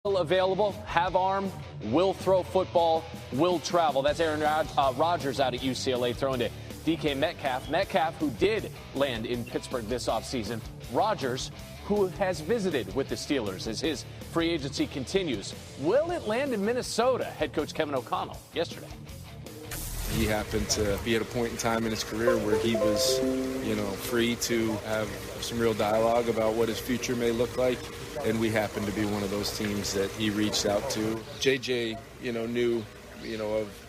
Available, have arm, will throw football, will travel. That's Aaron Rodgers out at UCLA throwing to DK Metcalf. Metcalf, who did land in Pittsburgh this offseason. Rodgers, who has visited with the Steelers as his free agency continues. Will it land in Minnesota? Head coach Kevin O'Connell yesterday. He happened to be at a point in time in his career where he was, free to have some real dialogue about what his future may look like. And we happened to be one of those teams that he reached out to. JJ, knew,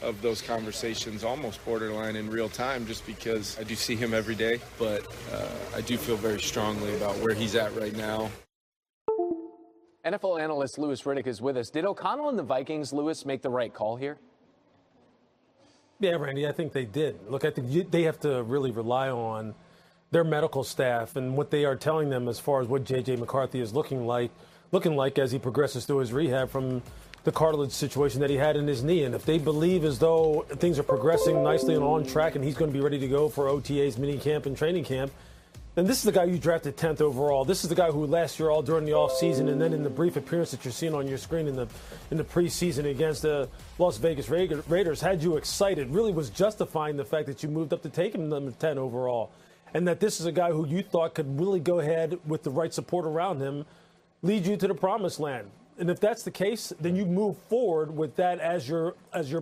of those conversations almost borderline in real time just because I do see him every day. But I do feel very strongly about where he's at right now. NFL analyst Louis Riddick is with us. Did O'Connell and the Vikings, Louis, make the right call here? Yeah, Randy, I think they did. Look, I think they have to really rely on their medical staff and what they are telling them as far as what J.J. McCarthy is looking like as he progresses through his rehab from the cartilage situation that he had in his knee. And if they believe as though things are progressing nicely and on track and he's going to be ready to go for OTAs, mini camp, and training camp, then this is the guy you drafted 10th overall. This is the guy who last year all during the offseason and then in the brief appearance that you're seeing on your screen in the preseason against the Las Vegas Raiders had you excited, really was justifying the fact that you moved up to take him number 10 overall. And that this is a guy who you thought could really go ahead with the right support around him, lead you to the promised land. And if that's the case, then you move forward with that as your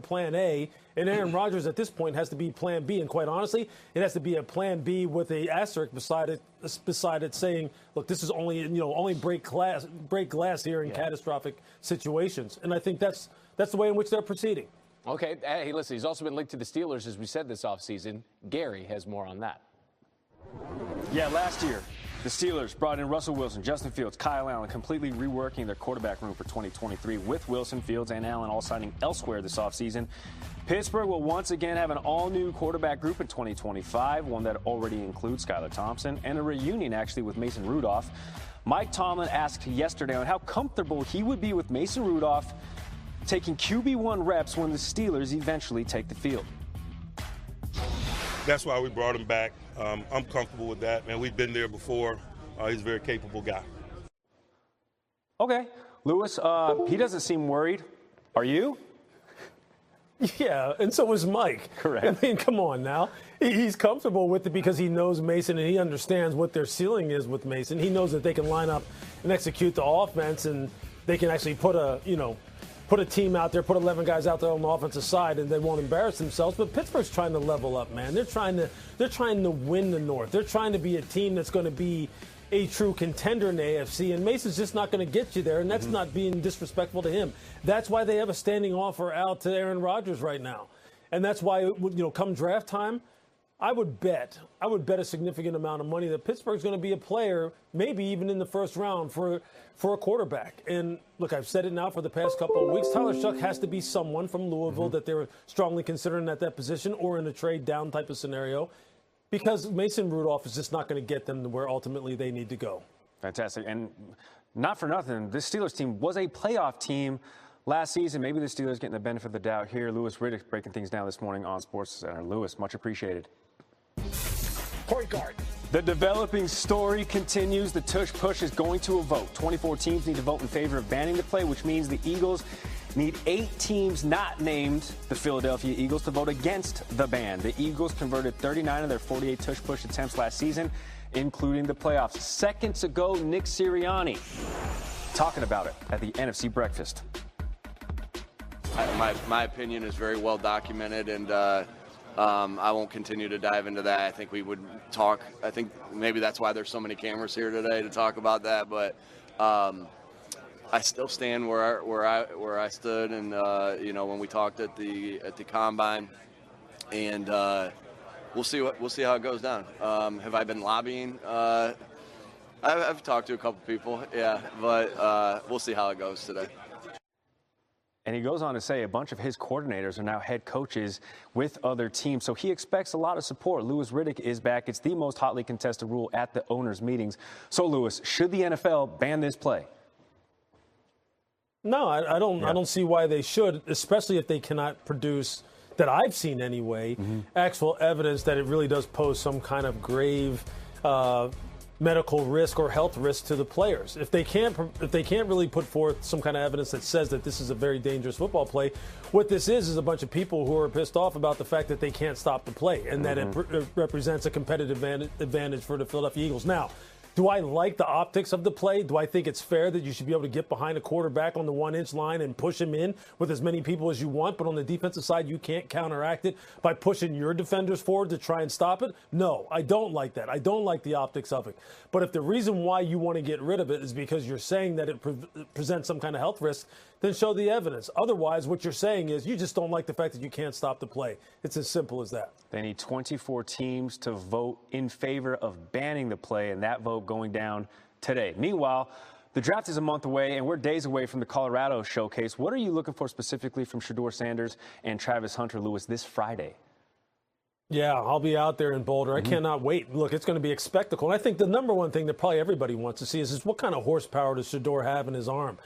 plan A. And Aaron Rodgers at this point has to be plan B. And quite honestly, it has to be a plan B with a asterisk beside it saying, look, this is only break glass here in catastrophic situations. And I think that's the way in which they're proceeding. Okay. Hey, listen, he's also been linked to the Steelers, as we said, this offseason. Gary has more on that. Yeah, last year, the Steelers brought in Russell Wilson, Justin Fields, Kyle Allen, completely reworking their quarterback room for 2023 with Wilson, Fields, and Allen all signing elsewhere this offseason. Pittsburgh will once again have an all-new quarterback group in 2025, one that already includes Skylar Thompson, and a reunion, actually, with Mason Rudolph. Mike Tomlin asked yesterday on how comfortable he would be with Mason Rudolph taking QB1 reps when the Steelers eventually take the field. That's why we brought him back. I'm comfortable with that, man. We've been there before. He's a very capable guy. Okay. Louis, he doesn't seem worried. Are you? Yeah, and so is Mike. Correct. I mean, come on now. He's comfortable with it because he knows Mason and he understands what their ceiling is with Mason. He knows that they can line up and execute the offense and they can actually put a team out there, put 11 guys out there on the offensive side, and they won't embarrass themselves. But Pittsburgh's trying to level up, man. They're trying to win the North. They're trying to be a team that's going to be a true contender in the AFC, and Mason's just not going to get you there, and that's not being disrespectful to him. That's why they have a standing offer out to Aaron Rodgers right now, and that's why come draft time, I would bet a significant amount of money that Pittsburgh's going to be a player, maybe even in the first round for a quarterback. And look, I've said it now for the past couple of weeks. Tyler Shuck has to be someone from Louisville that they're strongly considering at that position or in a trade down type of scenario, because Mason Rudolph is just not going to get them to where ultimately they need to go. Fantastic. And not for nothing, this Steelers team was a playoff team last season. Maybe the Steelers getting the benefit of the doubt here. Louis Riddick breaking things down this morning on SportsCenter. Louis, much appreciated. Point guard. The developing story continues. The Tush Push is going to a vote. 24 teams need to vote in favor of banning the play, which means the Eagles need 8 teams not named the Philadelphia Eagles to vote against the ban. The Eagles converted 39 of their 48 Tush Push attempts last season, including the playoffs. Seconds ago, Nick Sirianni talking about it at the NFC breakfast. My opinion is very well documented, and I won't continue to dive into that. I think we would talk. I think maybe that's why there's so many cameras here today to talk about that. But I still stand where I stood, and when we talked at the combine, and we'll see how it goes down. Have I been lobbying? I've talked to a couple people, yeah, but we'll see how it goes today. And he goes on to say a bunch of his coordinators are now head coaches with other teams. So he expects a lot of support. Louis Riddick is back. It's the most hotly contested rule at the owners' meetings. So, Louis, should the NFL ban this play? No, I don't see why they should, especially if they cannot produce, that I've seen anyway, actual evidence that it really does pose some kind of grave medical risk or health risk to the players. If they can't really put forth some kind of evidence that says that this is a very dangerous football play, what this is a bunch of people who are pissed off about the fact that they can't stop the play and that it represents a competitive advantage for the Philadelphia Eagles. Now, do I like the optics of the play? Do I think it's fair that you should be able to get behind a quarterback on the 1-inch line and push him in with as many people as you want, but on the defensive side, you can't counteract it by pushing your defenders forward to try and stop it? No, I don't like that. I don't like the optics of it. But if the reason why you want to get rid of it is because you're saying that it presents some kind of health risk, then show the evidence. Otherwise, what you're saying is you just don't like the fact that you can't stop the play. It's as simple as that. They need 24 teams to vote in favor of banning the play, and that vote going down today. Meanwhile, the draft is a month away, and we're days away from the Colorado Showcase. What are you looking for specifically from Shedeur Sanders and Travis Hunter-Lewis this Friday? Yeah, I'll be out there in Boulder. I cannot wait. Look, it's going to be a spectacle. And I think the number one thing that probably everybody wants to see is what kind of horsepower does Shedeur have in his arm?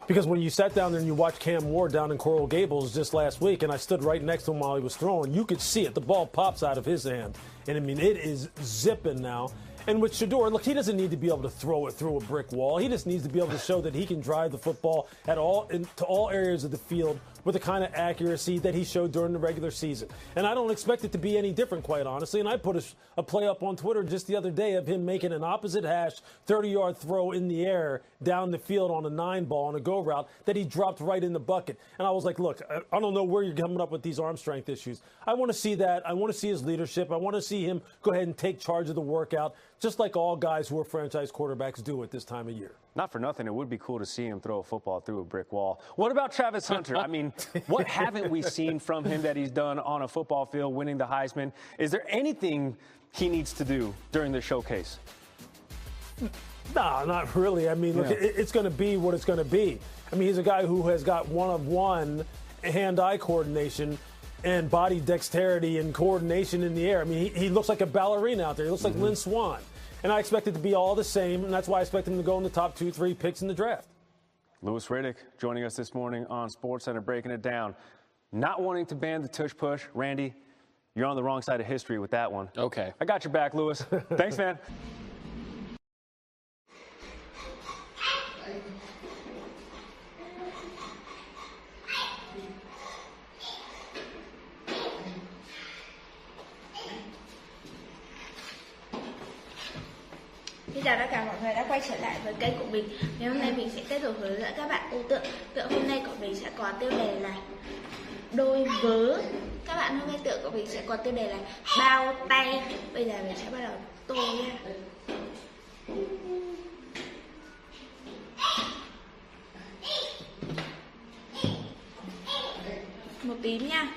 Because when you sat down there and you watched Cam Ward down in Coral Gables just last week, and I stood right next to him while he was throwing, you could see it. The ball pops out of his hand. And, I mean, it is zipping now. And with Shedeur, look, he doesn't need to be able to throw it through a brick wall. He just needs to be able to show that he can drive the football into all areas of the field with the kind of accuracy that he showed during the regular season. And I don't expect it to be any different, quite honestly. And I put a play up on Twitter just the other day of him making an opposite hash 30-yard throw in the air down the field on a 9-ball on a go route that he dropped right in the bucket. And I was like, look, I don't know where you're coming up with these arm strength issues. I want to see that. I want to see his leadership. I want to see him go ahead and take charge of the workout, just like all guys who are franchise quarterbacks do at this time of year. Not for nothing, it would be cool to see him throw a football through a brick wall. What about Travis Hunter? I mean, what haven't we seen from him that he's done on a football field, winning the Heisman? Is there anything he needs to do during the showcase? No, not really. I mean, look, it's going to be what it's going to be. I mean, he's a guy who has got one-of-one hand-eye coordination and body dexterity and coordination in the air. I mean, he looks like a ballerina out there. He looks like Lynn Swann. And I expect it to be all the same, and that's why I expect him to go in the top 2-3 picks in the draft. Louis Riddick joining us this morning on SportsCenter, breaking it down. Not wanting to ban the tush push. Randy, you're on the wrong side of history with that one. Okay. I got your back, Louis. Thanks, man. Xin chào tất cả mọi người đã quay trở lại với kênh của mình. Ngày hôm nay mình sẽ tiếp tục hướng dẫn các bạn ưu tượng. Tượng hôm nay của mình sẽ có tiêu đề là đôi vớ. Các bạn hôm nay tượng của mình sẽ có tiêu đề là bao tay. Bây giờ mình sẽ bắt đầu tô nha. Màu tím nha.